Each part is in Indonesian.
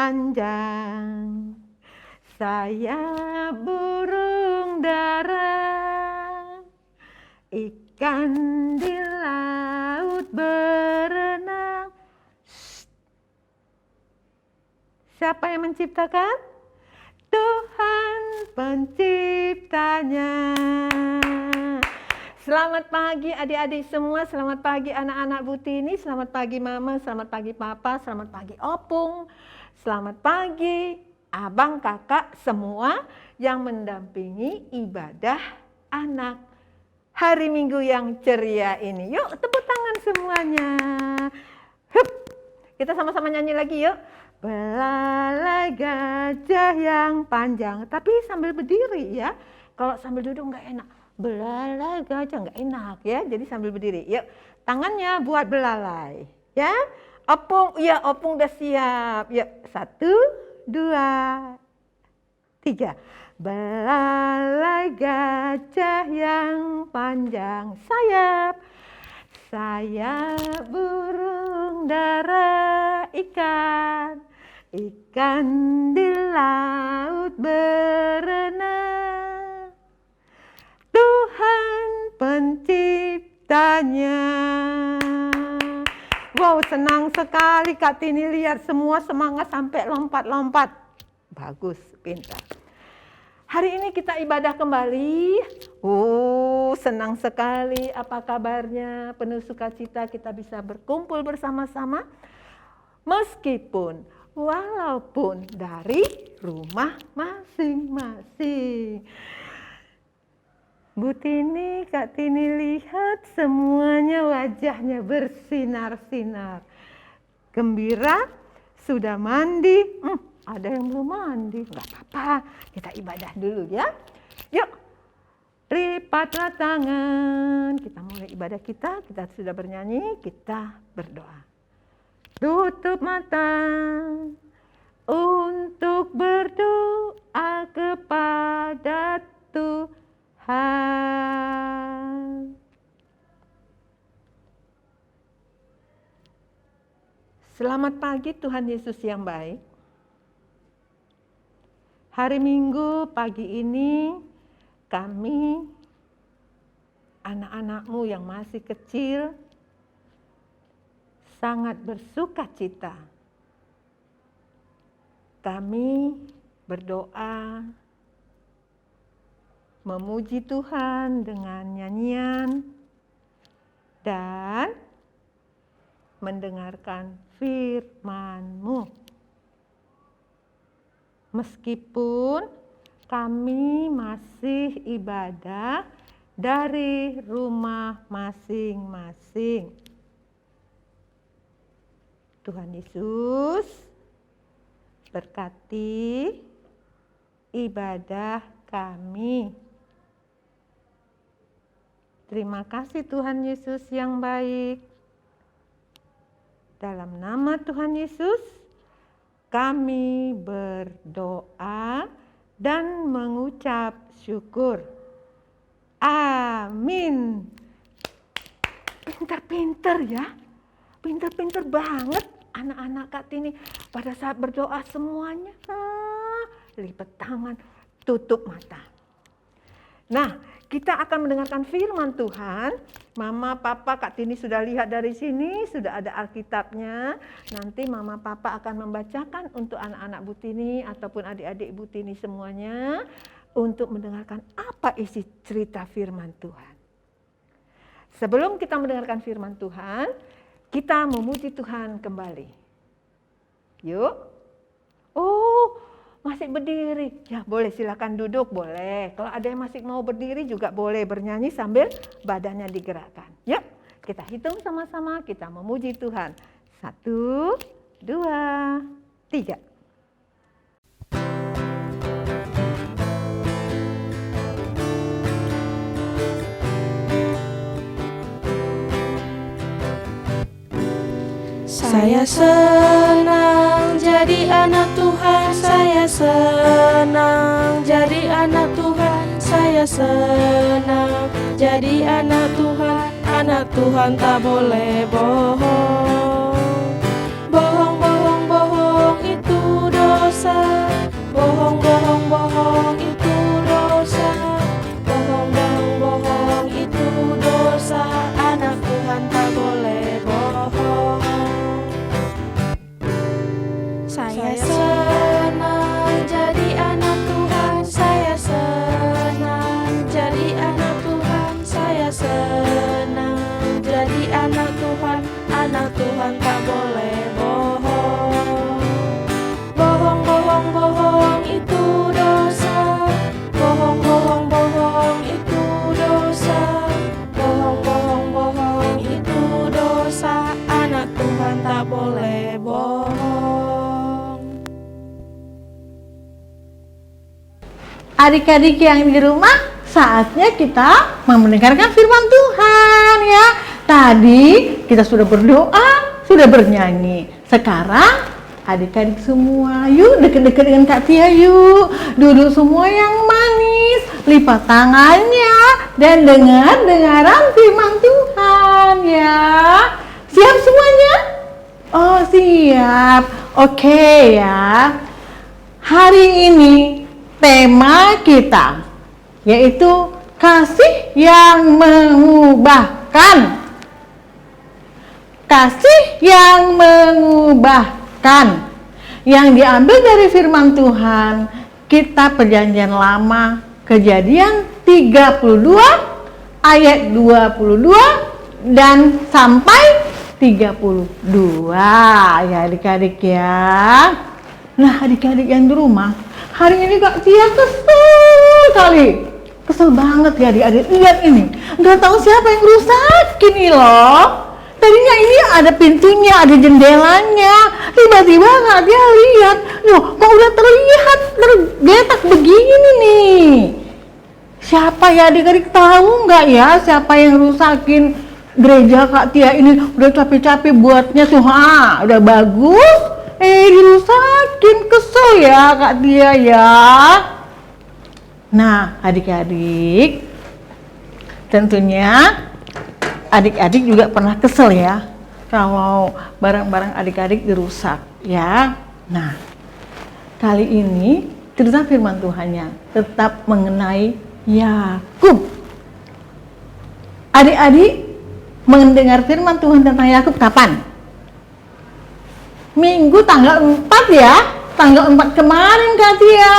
panjang. Saya burung dara, ikan di laut berenang. Siapa yang menciptakan? Tuhan penciptanya. Selamat pagi adik-adik semua, selamat pagi anak-anak Butini, selamat pagi Mama, selamat pagi Papa, selamat pagi Opung, selamat pagi abang, kakak, semua yang mendampingi ibadah anak hari Minggu yang ceria ini. Yuk tepuk tangan semuanya. Hup. Kita sama-sama nyanyi lagi yuk. Belalai gajah yang panjang, tapi sambil berdiri ya. Kalau sambil duduk nggak enak. Belalai gajah nggak enak ya, jadi sambil berdiri. Yuk, tangannya buat belalai ya. Opung, ya Opung udah siap. Yuk, 1, 2, 3. Belalai gajah yang panjang sayap, sayap burung dara ikan, ikan di laut berenang. Tuhan penciptanya. Wow, senang sekali Kak Tini lihat semua semangat sampai lompat-lompat. Bagus, pintar. Hari ini kita ibadah kembali. Senang sekali. Apa kabarnya? Penuh sukacita kita bisa berkumpul bersama-sama. Meskipun, walaupun dari rumah masing-masing. Bu Tini, Kak Tini lihat semuanya wajahnya bersinar-sinar. Gembira, sudah mandi. Ada yang belum mandi, nggak apa-apa. Kita ibadah dulu ya. Yuk, lipatlah tangan. Kita mulai ibadah kita sudah bernyanyi, kita berdoa. Tutup mata untuk berdoa kepada Tuhan. Selamat pagi Tuhan Yesus yang baik. Hari Minggu pagi ini kami, anak-anak-Mu yang masih kecil, sangat bersuka cita. Kami berdoa, memuji Tuhan dengan nyanyian, dan mendengarkan firman-Mu. Meskipun kami masih ibadah dari rumah masing-masing. Tuhan Yesus berkati ibadah kami. Terima kasih Tuhan Yesus yang baik. Dalam nama Tuhan Yesus, kami berdoa dan mengucap syukur. Amin. Pintar-pintar ya. Pintar-pintar banget anak-anak Kak Tini pada saat berdoa semuanya. Lipat tangan, tutup mata. Nah, kita akan mendengarkan firman Tuhan. Mama, Papa, Kak Tini sudah lihat dari sini, sudah ada Alkitabnya. Nanti Mama, Papa akan membacakan untuk anak-anak Bu Tini ataupun adik-adik Bu Tini semuanya untuk mendengarkan apa isi cerita firman Tuhan. Sebelum kita mendengarkan firman Tuhan, kita memuji Tuhan kembali. Yuk. Masih berdiri, ya boleh silakan duduk, boleh. Kalau ada yang masih mau berdiri juga boleh bernyanyi sambil badannya digerakkan. Yuk, kita hitung sama-sama, kita memuji Tuhan. 1, 2, 3. Saya senang jadi anak Tuhan, saya senang jadi anak Tuhan, saya senang jadi anak Tuhan tak boleh bohong. Bohong, bohong, bohong itu dosa. Tuhan tak boleh bohong. Bohong, bohong, bohong itu dosa. Bohong, bohong, bohong itu dosa. Bohong, bohong, bohong itu dosa. Anak Tuhan tak boleh bohong. Adik-adik yang di rumah, saatnya kita mendengarkan firman Tuhan ya. Tadi kita sudah berdoa, sudah bernyanyi. Sekarang adik-adik semua, yuk deket-deket dengan Kak Tia yuk. Duduk semua yang manis, lipat tangannya dan dengaran firman Tuhan ya. Siap semuanya? Oh siap. Oke ya. Hari ini tema kita yaitu kasih yang mengubahkan. Kasih yang mengubahkan. Yang diambil dari firman Tuhan Kitab Perjanjian Lama, Kejadian 32 ayat 22 dan sampai 32 ya adik-adik ya. Nah adik-adik yang di rumah, hari ini Kak Tia kesel kali. Kesel banget ya adik-adik, lihat ini. Gak tahu siapa yang rusakin ini loh. Tadinya ini ada pintunya, ada jendelanya. Tiba-tiba Kak Tia lihat, loh kok udah terlihat tergeletak begini nih. Siapa ya adik-adik, tahu nggak ya siapa yang rusakin gereja Kak Tia ini? Udah capek-capek buatnya tuh, udah bagus. Dirusakin, kesel ya Kak Tia ya. Nah adik-adik, tentunya adik-adik juga pernah kesel ya kalau barang-barang adik-adik dirusak ya. Nah kali ini cerita firman Tuhannya tetap mengenai Yakub. Adik-adik mendengar firman Tuhan tentang Yakub kapan? Minggu tanggal 4 ya, tanggal 4 kemarin Kak Tia,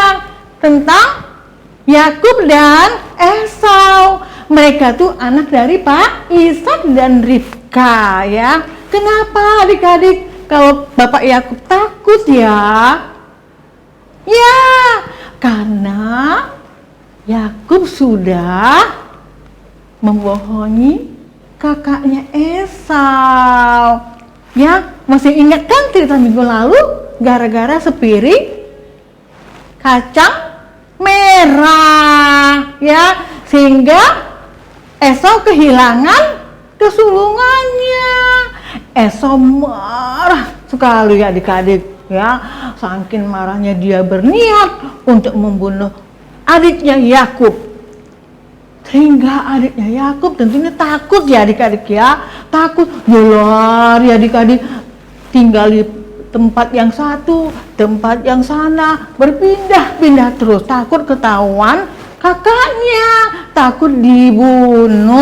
tentang Yakub dan Esau. Mereka tuh anak dari Pak Ishak dan Ribka ya. Kenapa adik-adik kalau Bapak Yakub takut ya? Ya, karena Yakub sudah membohongi kakaknya Esau. Ya, masih ingat kan cerita minggu lalu gara-gara sepiring kacang merah ya, sehingga Esau kehilangan kesulungannya. Esau marah sekali adik-adik ya, saking marahnya dia berniat untuk membunuh adiknya Yakub. Sehingga adiknya Yakub tentunya takut ya adik-adik ya, takut dia lari adik-adik, tinggal di tempat yang satu, tempat yang sana, berpindah-pindah terus, takut ketahuan kakaknya, takut dibunuh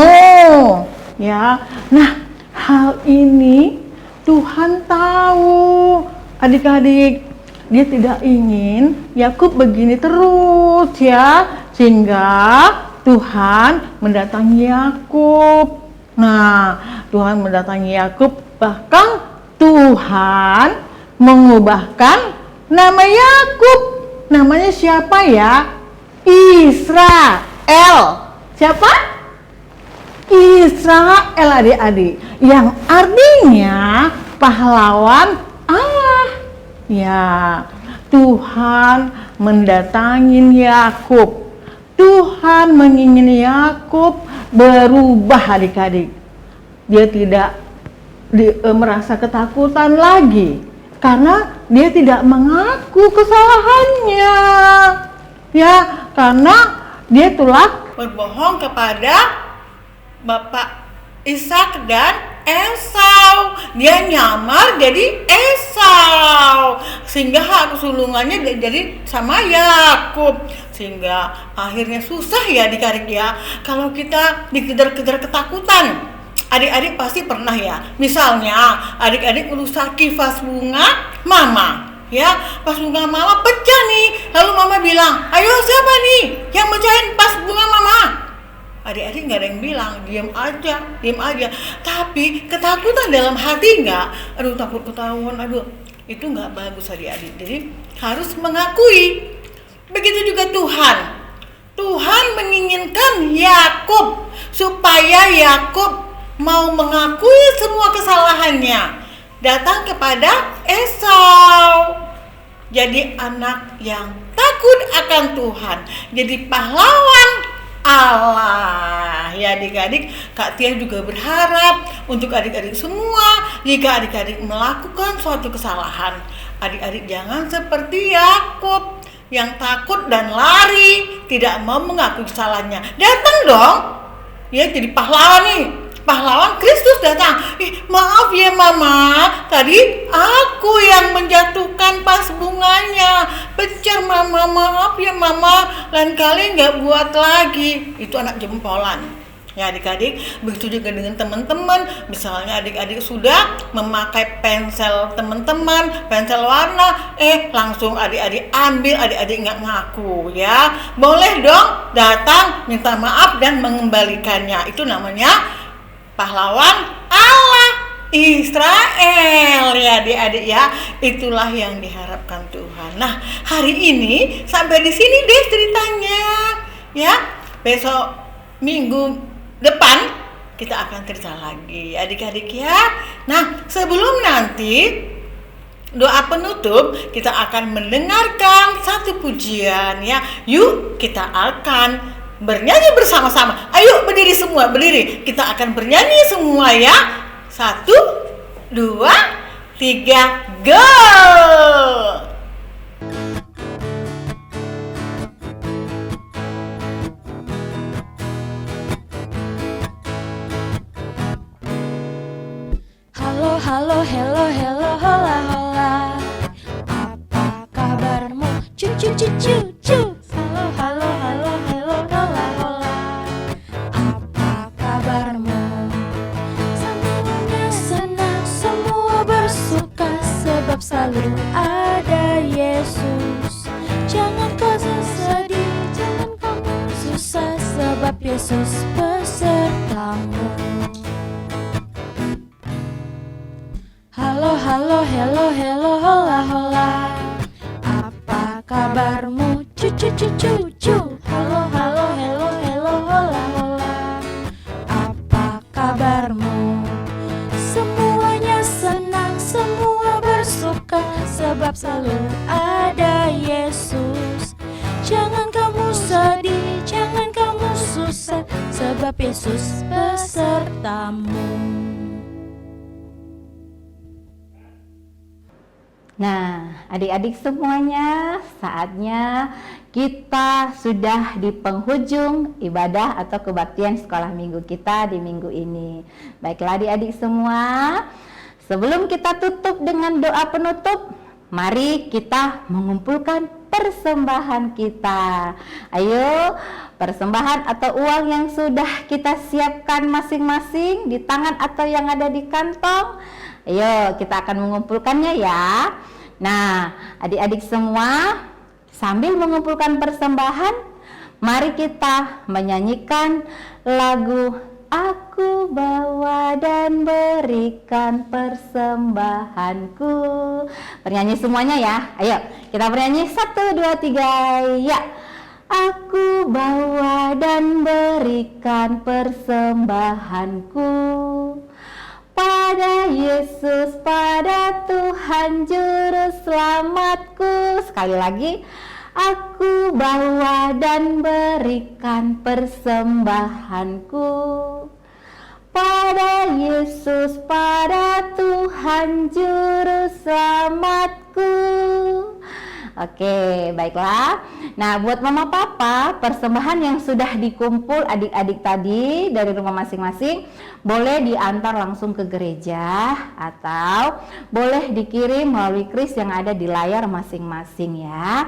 ya. Nah hal ini Tuhan tahu adik-adik, dia tidak ingin Yakub begini terus ya, sehingga Tuhan mendatangi Yakub. Nah Tuhan mendatangi Yakub, bahkan Tuhan mengubahkan nama Yakub. Namanya siapa ya? Israel. Siapa? Israel adik-adik, yang artinya pahlawan Allah. Ya, Tuhan mendatangi Yakub. Tuhan mengingini Yakub berubah adik-adik. Dia tidak merasa ketakutan lagi karena dia tidak mengaku kesalahannya. Ya, karena dia telah berbohong kepada Bapak Ishak dan Esau. Dia nyamar jadi Esau, sehingga hak kesulungannya jadi sama Yakub, sehingga akhirnya susah ya adik-adik ya. Kalau kita dikejar-kejar ketakutan, adik-adik pasti pernah ya. Misalnya adik-adik merusaki vas bunga mama ya, pas bunga mama pecah nih, lalu mama bilang, ayo siapa nih yang mecahin vas bunga mama? Adik-adik nggak ada yang bilang, diam aja. Tapi ketakutan dalam hati nggak? Aduh, takut ketahuan, aduh. Itu nggak bagus adik-adik. Jadi harus mengakui. Begitu juga Tuhan. Tuhan menginginkan Yakub supaya Yakub mau mengakui semua kesalahannya, datang kepada Esau. Jadi anak yang takut akan Tuhan, jadi pahlawan Allah. Ya adik-adik, Kak Tia juga berharap untuk adik-adik semua, jika adik-adik melakukan suatu kesalahan, adik-adik jangan seperti Yakub yang takut dan lari, tidak mau mengakui kesalahannya. Datang dong, ya jadi pahlawan nih. Pahlawan Kristus datang. Maaf ya mama, tadi aku yang menjatuhkan pas bunganya. Pecah mama, maaf ya mama, lain kali nggak buat lagi. Itu anak jempolan. Ya adik-adik, begitu juga dengan teman-teman. Misalnya adik-adik sudah memakai pensel teman-teman, pensel warna, langsung adik-adik ambil, adik-adik nggak ngaku ya. Boleh dong datang minta maaf dan mengembalikannya. Itu namanya pahlawan Allah Israel ya adik-adik ya. Itulah yang diharapkan Tuhan. Nah, hari ini sampai di sini deh ceritanya ya. Besok minggu depan kita akan cerita lagi adik-adik ya. Nah, sebelum nanti doa penutup, kita akan mendengarkan satu pujian ya. Yuk kita akan bernyanyi bersama-sama. Ayo berdiri semua, berdiri. Kita akan bernyanyi semua ya. 1, 2, 3, go! Halo, halo, hello, hello, hola, hola. Apa kabarmu? Cu, cu, cu, cu, cu. Halo, halo, halo, hello, hola, hola. Apa kabarmu? Semuanya senang, semua bersuka, sebab selalu ada Yesus. Jangan kau sedih, jangan kamu susah, sebab Yesus besertamu. Halo, halo, hello, hello, hola, hola. Apa kabarmu? Cu, cu, cu, cu, cu. Halo, halo, hello, hello, hola, hola. Apa kabarmu? Semuanya senang, semua bersuka, sebab selalu ada Yesus. Jangan kamu sedih, jangan kamu susah, sebab Yesus besertamu. Nah, adik-adik semuanya, saatnya kita sudah di penghujung ibadah atau kebaktian sekolah minggu kita di minggu ini. Baiklah adik-adik semua, sebelum kita tutup dengan doa penutup, mari kita mengumpulkan persembahan kita. Ayo, persembahan atau uang yang sudah kita siapkan masing-masing di tangan atau yang ada di kantong. Ayo kita akan mengumpulkannya ya. Nah, adik-adik semua, sambil mengumpulkan persembahan, mari kita menyanyikan lagu Aku bawa dan berikan persembahanku. Bernyanyi semuanya ya. Ayo kita bernyanyi 1, 2, 3 ya. Aku bawa dan berikan persembahanku pada Yesus, pada Tuhan Juru Selamatku. Sekali lagi, aku bawa dan berikan persembahanku pada Yesus, pada Tuhan Juru Selamatku. Oke, baiklah. Nah, buat mama papa, persembahan yang sudah dikumpul adik-adik tadi dari rumah masing-masing boleh diantar langsung ke gereja atau boleh dikirim melalui kris yang ada di layar masing-masing ya.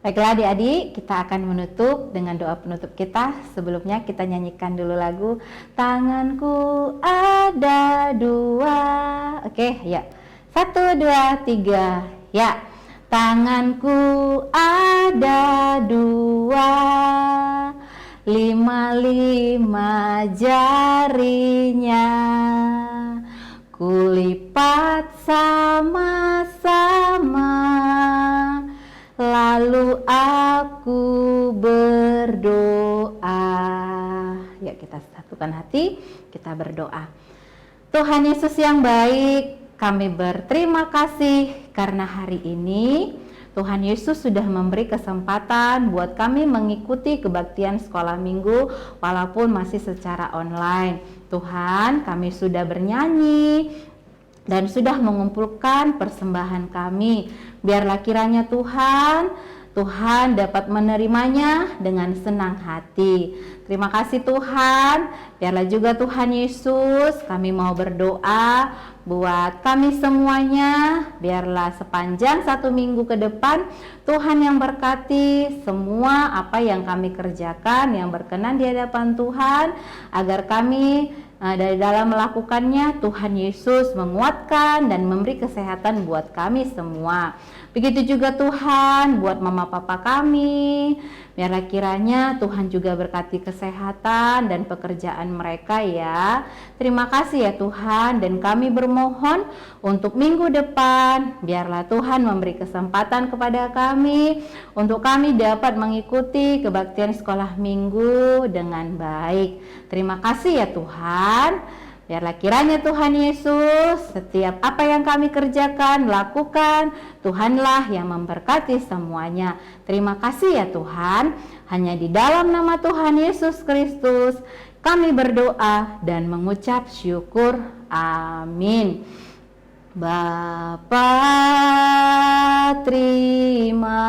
Baiklah adik-adik, kita akan menutup dengan doa penutup kita. Sebelumnya kita nyanyikan dulu lagu Tanganku Ada Dua. Oke, ya. 1, 2, 3, ya. Tanganku ada dua, 5 kelima jarinya, kulipat sama-sama, lalu aku berdoa. Ya, kita satukan hati, kita berdoa. Tuhan Yesus yang baik, kami berterima kasih karena hari ini Tuhan Yesus sudah memberi kesempatan buat kami mengikuti kebaktian sekolah minggu walaupun masih secara online. Tuhan, kami sudah bernyanyi dan sudah mengumpulkan persembahan kami. Biarlah kiranya Tuhan dapat menerimanya dengan senang hati. Terima kasih Tuhan. Biarlah juga Tuhan Yesus, kami mau berdoa buat kami semuanya. Biarlah sepanjang 1 minggu ke depan Tuhan yang berkati semua apa yang kami kerjakan yang berkenan di hadapan Tuhan, agar kami dari dalam melakukannya Tuhan Yesus menguatkan dan memberi kesehatan buat kami semua. Begitu juga Tuhan buat mama papa kami. Biarlah kiranya Tuhan juga berkati kesehatan dan pekerjaan mereka ya. Terima kasih ya Tuhan, dan kami bermohon untuk minggu depan biarlah Tuhan memberi kesempatan kepada kami untuk kami dapat mengikuti kebaktian sekolah minggu dengan baik. Terima kasih ya Tuhan. Biarlah kiranya Tuhan Yesus, setiap apa yang kami kerjakan, lakukan, Tuhanlah yang memberkati semuanya. Terima kasih ya Tuhan. Hanya di dalam nama Tuhan Yesus Kristus kami berdoa dan mengucap syukur. Amin. Bapa, terima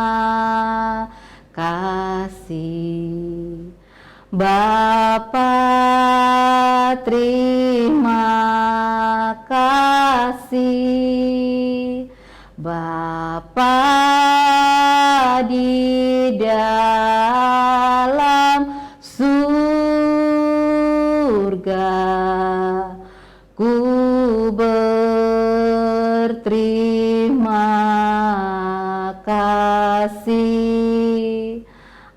kasih. Bapa, terima kasih. Bapa di dalam surga, ku berterima kasih.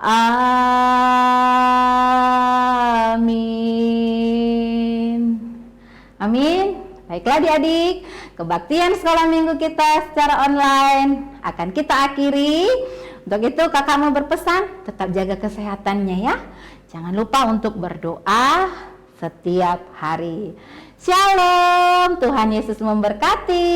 Amin. Amin. Baiklah adik-adik, kebaktian sekolah minggu kita secara online akan kita akhiri. Untuk itu kakak mau berpesan, tetap jaga kesehatannya ya. Jangan lupa untuk berdoa setiap hari. Shalom, Tuhan Yesus memberkati.